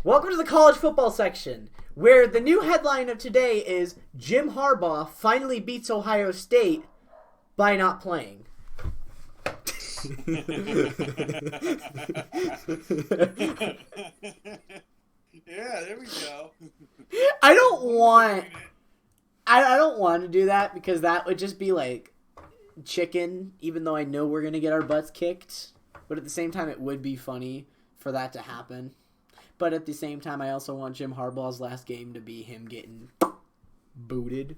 Welcome to the college football section, where the new headline of today is Jim Harbaugh finally beats Ohio State by not playing. Yeah, there we go. I don't want to do that because that would just be like chicken, even though I know we're going to get our butts kicked. But at the same time, it would be funny for that to happen. But at the same time, I also want Jim Harbaugh's last game to be him getting booted.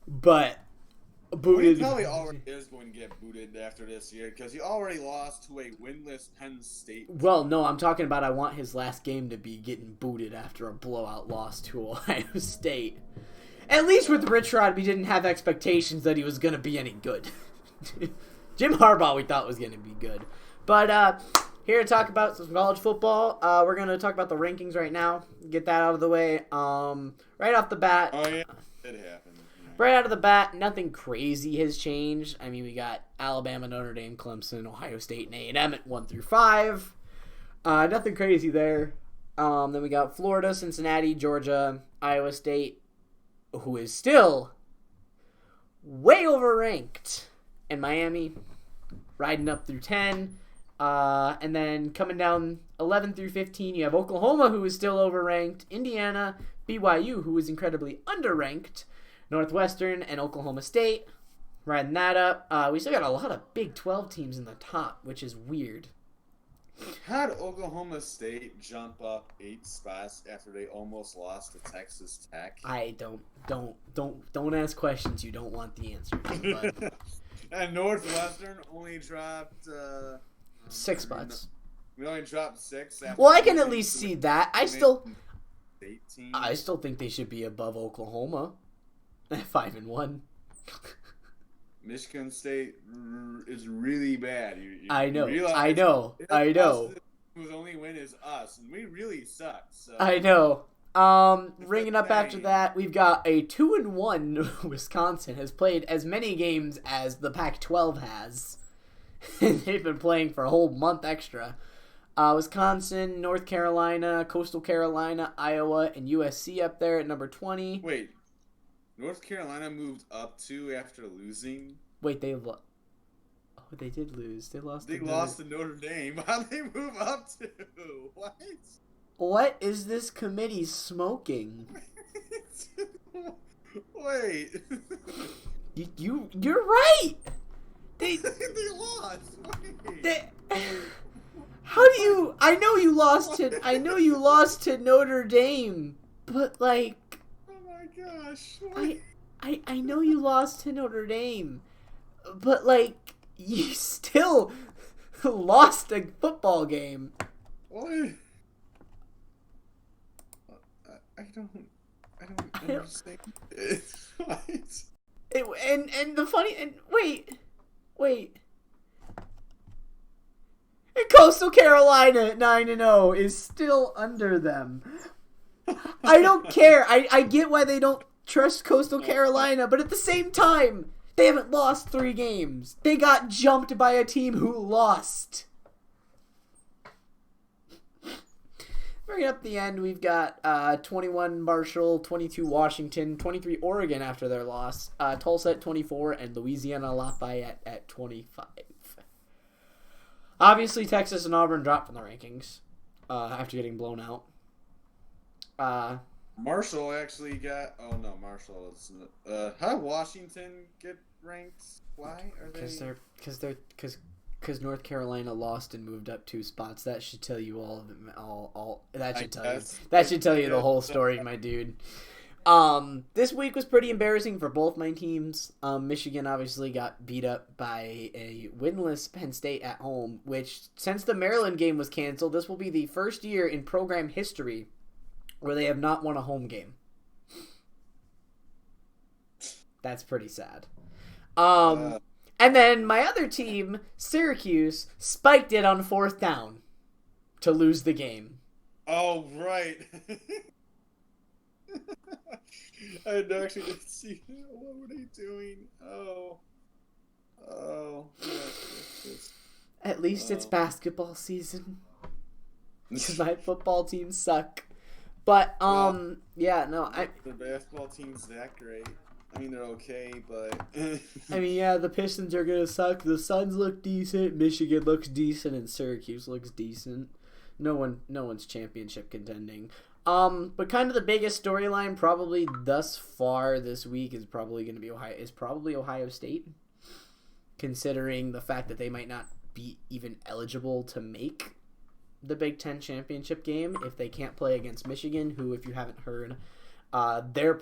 But booted. He probably already is going to get booted after this year because he already lost to a winless Penn State. Well, no, I'm talking about I want his last game to be getting booted after a blowout loss to Ohio State. At least with Rich Rod, we didn't have expectations that he was going to be any good. Jim Harbaugh we thought was going to be good. But here to talk about some college football, we're going to talk about the rankings right now. Get that out of the way. Right off the bat. Oh, yeah. It happened. Right out of the bat, nothing crazy has changed. I mean, we got Alabama, Notre Dame, Clemson, Ohio State, and A&M at 1 through 5. Nothing crazy there. Then we got Florida, Cincinnati, Georgia, Iowa State, who is still way overranked, and Miami riding up through 10. And then coming down 11 through 15, you have Oklahoma, who is still overranked, Indiana, BYU, who is incredibly underranked, Northwestern, and Oklahoma State, riding that up. We still got a lot of Big 12 teams in the top, which is weird. How did Oklahoma State jump up 8 spots after they almost lost to Texas Tech? I don't ask questions you don't want the answer to. But And Northwestern only dropped 6 spots. We only dropped 6. Well, I can at least see that. I still 18. think they should be above Oklahoma at 5-1. Michigan State is really bad. I know. Whose only win is us, and we really suck. So. I know. Ringing up after that, we've got a 2-1 Wisconsin has played as many games as the Pac-12 has. They've been playing for a whole month extra. Wisconsin, North Carolina, Coastal Carolina, Iowa, and USC up there at number 20. Wait, North Carolina moved up 2 after losing? Wait, they did lose. They lost. They lost to Notre Dame. How'd they move up 2? What? What is this committee smoking? Wait. You're right. They lost. Wait. How do you? I know you lost to Notre Dame, but like. Oh my gosh. I know you lost to Notre Dame, but like you still lost a football game. What? I don't understand. What? And the funny wait. And Coastal Carolina at 9-0 is still under them. I don't care. I get why they don't trust Coastal Carolina, but at the same time, they haven't lost 3 games. They got jumped by a team who lost. Bringing up the end, we've got 21 Marshall, 22 Washington, 23 Oregon after their loss, Tulsa at 24, and Louisiana Lafayette at 25. Obviously, Texas and Auburn dropped from the rankings after getting blown out. Marshall actually got. Oh no, Marshall is. How did Washington get ranked? Why are they? Because North Carolina lost and moved up 2 spots. That should tell you all of it. All that should tell you. That should tell you the whole story, my dude. This week was pretty embarrassing for both my teams. Michigan obviously got beat up by a winless Penn State at home, which since the Maryland game was canceled, this will be the first year in program history where they have not won a home game. That's pretty sad. And then my other team, Syracuse, spiked it on 4th down to lose the game. Oh, right. I actually didn't see that. What were they doing? Oh. Yes. At least it's basketball season. My football teams suck. But yeah, no, the basketball team's that great. I mean, they're okay, but I mean, yeah, the Pistons are gonna suck. The Suns look decent. Michigan looks decent, and Syracuse looks decent. No one's championship contending. But kind of the biggest storyline probably thus far this week is probably going to be Ohio State, considering the fact that they might not be even eligible to make the Big Ten championship game if they can't play against Michigan, who, if you haven't heard, their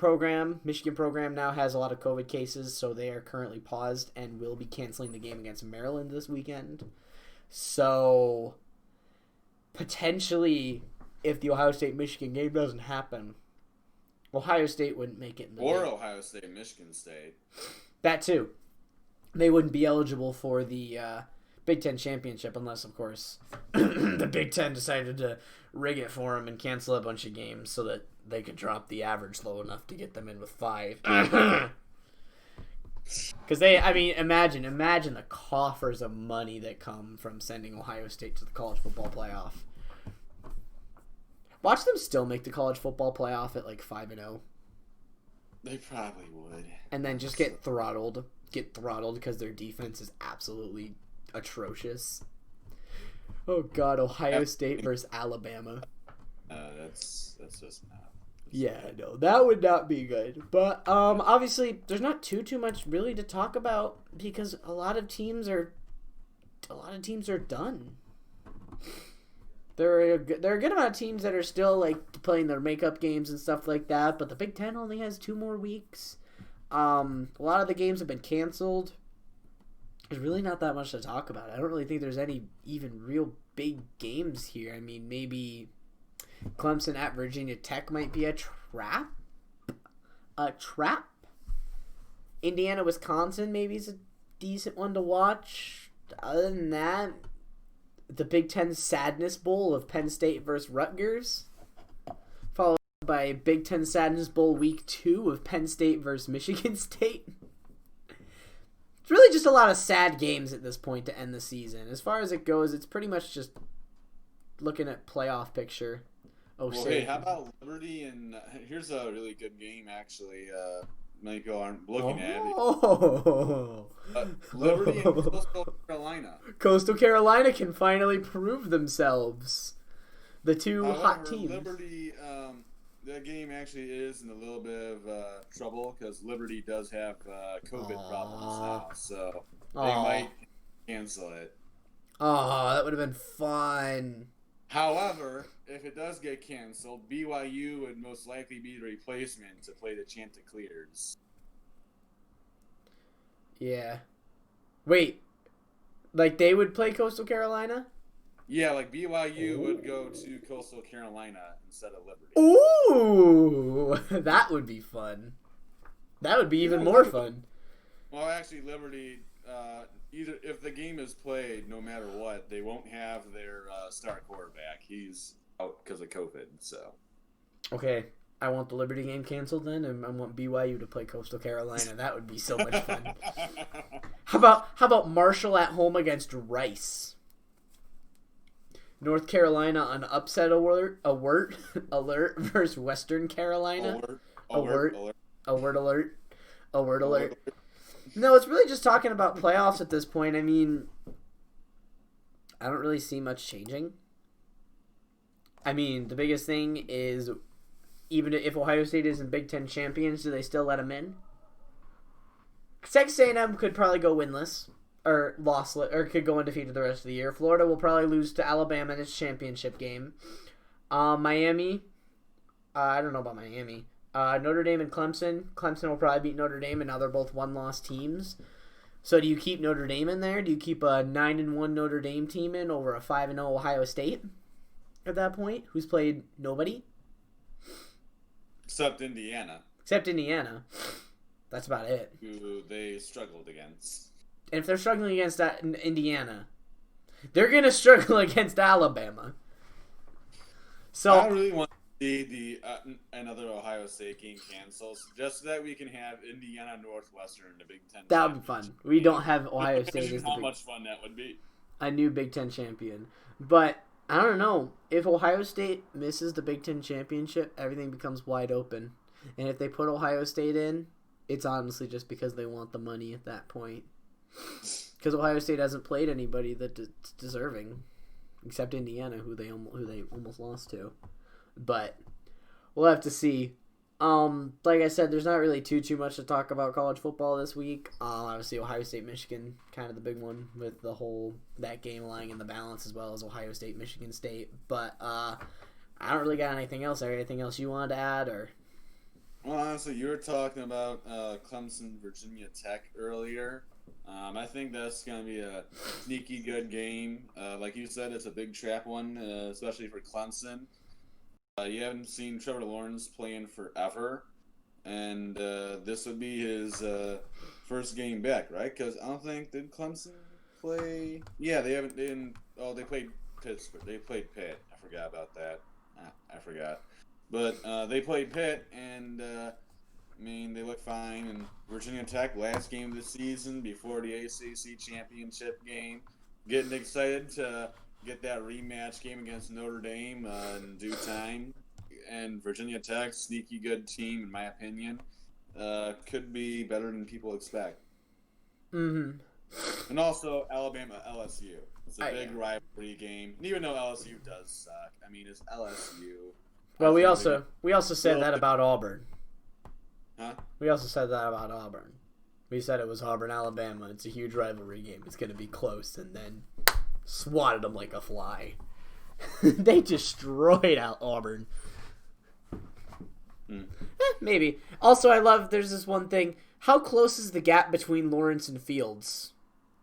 Michigan program now has a lot of COVID cases, so they are currently paused and will be canceling the game against Maryland this weekend. So potentially, if the Ohio State-Michigan game doesn't happen, Ohio State wouldn't make it in the game. Ohio State-Michigan State. That too. They wouldn't be eligible for the Big Ten championship unless, of course, the Big Ten decided to rig it for them and cancel a bunch of games so that they could drop the average low enough to get them in with 5. Because imagine the coffers of money that come from sending Ohio State to the college football playoff. Watch them still make the college football playoff at like 5-0. They probably would. And then just get throttled because their defense is absolutely atrocious. Oh God, Ohio State versus Alabama. That's just not. Yeah, no, that would not be good. But obviously, there's not too much really to talk about because a lot of teams are done. There are a good amount of teams that are still like playing their makeup games and stuff like that, but the Big Ten only has 2 more weeks. A lot of the games have been canceled. There's really not that much to talk about. I don't really think there's any even real big games here. I mean, maybe Clemson at Virginia Tech might be a trap. Indiana, Wisconsin maybe is a decent one to watch. Other than that, the Big Ten Sadness Bowl of Penn State versus Rutgers, followed by Big Ten Sadness Bowl Week 2 of Penn State versus Michigan State. It's really just a lot of sad games at this point to end the season. As far as it goes, it's pretty much just looking at playoff picture. Hey, how about Liberty and here's a really good game actually. Many people aren't looking at it. Liberty and Coastal Carolina. Coastal Carolina can finally prove themselves. The two hot teams. Liberty, that game actually is in a little bit of trouble because Liberty does have COVID problems now, so they might cancel it. Oh, that would have been fun. However, if it does get canceled, BYU would most likely be the replacement to play the Chanticleers. Yeah. Wait. Like they would play Coastal Carolina? Yeah, like BYU would go to Coastal Carolina instead of Liberty. Ooh! That would be fun. That would be even more fun. Well, actually, Liberty... either if the game is played, no matter what, they won't have their star quarterback. He's out because of COVID. So, okay, I want the Liberty game canceled then, and I want BYU to play Coastal Carolina. That would be so much fun. How about Marshall at home against Rice? North Carolina on upset alert versus Western Carolina. Alert. No, it's really just talking about playoffs at this point. I mean, I don't really see much changing. I mean, the biggest thing is, even if Ohio State isn't Big Ten champions, do they still let them in? Texas A&M could probably go winless, or lossless, or could go undefeated the rest of the year. Florida will probably lose to Alabama in its championship game. Miami, I don't know about Miami. Notre Dame and Clemson. Clemson will probably beat Notre Dame, and now they're both one-loss teams. So do you keep Notre Dame in there? Do you keep a 9-1 Notre Dame team in over a 5-0 Ohio State at that point, who's played nobody? Except Indiana. That's about it. Who they struggled against. And if they're struggling against Indiana, they're going to struggle against Alabama. So I really want the another Ohio State game canceled just so that we can have Indiana Northwestern in the Big Ten. That would be fun. We don't have Ohio State as how much fun that would be. A new Big Ten champion. But I don't know. If Ohio State misses the Big Ten championship, everything becomes wide open. And if they put Ohio State in, it's honestly just because they want the money at that point. Because Ohio State hasn't played anybody that's deserving, except Indiana, who they almost lost to. But we'll have to see. Like I said, there's not really too much to talk about college football this week. Obviously, Ohio State, Michigan, kind of the big one with that game lying in the balance, as well as Ohio State, Michigan State. But I don't really got anything else. Or anything else you wanted to add, or? Well, honestly, you were talking about Clemson, Virginia Tech earlier. I think that's going to be a sneaky good game. Like you said, it's a big trap one, especially for Clemson. You haven't seen Trevor Lawrence play in forever, and this would be his first game back, right? Because I don't think did Clemson play. Yeah, they haven't. They didn't. Oh, they played Pittsburgh. They played Pitt. I forgot about that. I forgot, but they played Pitt, and I mean they look fine. And Virginia Tech last game of the season before the ACC championship game. Getting excited to get that rematch game against Notre Dame in due time. And Virginia Tech, sneaky good team, in my opinion, could be better than people expect. Mm-hmm. And also Alabama, LSU. It's a big rivalry game. And even though LSU does suck, I mean, it's LSU. Well, we also said that about Auburn. Huh? We also said that about Auburn. We said it was Auburn, Alabama. It's a huge rivalry game. It's going to be close, and then swatted them like a fly. They destroyed out Auburn. Maybe. Also, there's this one thing. How close is the gap between Lawrence and Fields?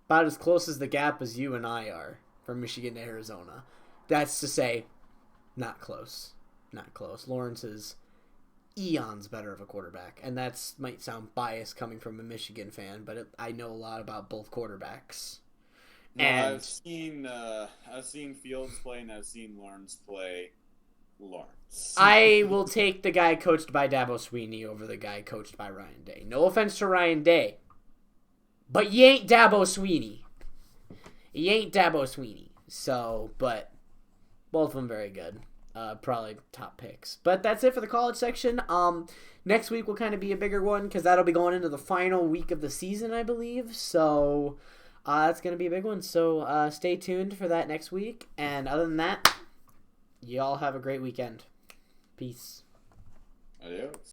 About as close as the gap as you and I are from Michigan to Arizona. That's to say, not close. Not close. Lawrence is eons better of a quarterback. And that might sound biased coming from a Michigan fan, but I know a lot about both quarterbacks. No, I've seen Fields play and I've seen Lawrence play Lawrence. I will take the guy coached by Dabo Swinney over the guy coached by Ryan Day. No offense to Ryan Day, but you ain't Dabo Swinney. You ain't Dabo Swinney. So, but both of them very good. Probably top picks. But that's it for the college section. Next week will kind of be a bigger one because that'll be going into the final week of the season, I believe. So that's going to be a big one. So stay tuned for that next week. And other than that, y'all have a great weekend. Peace. Adios.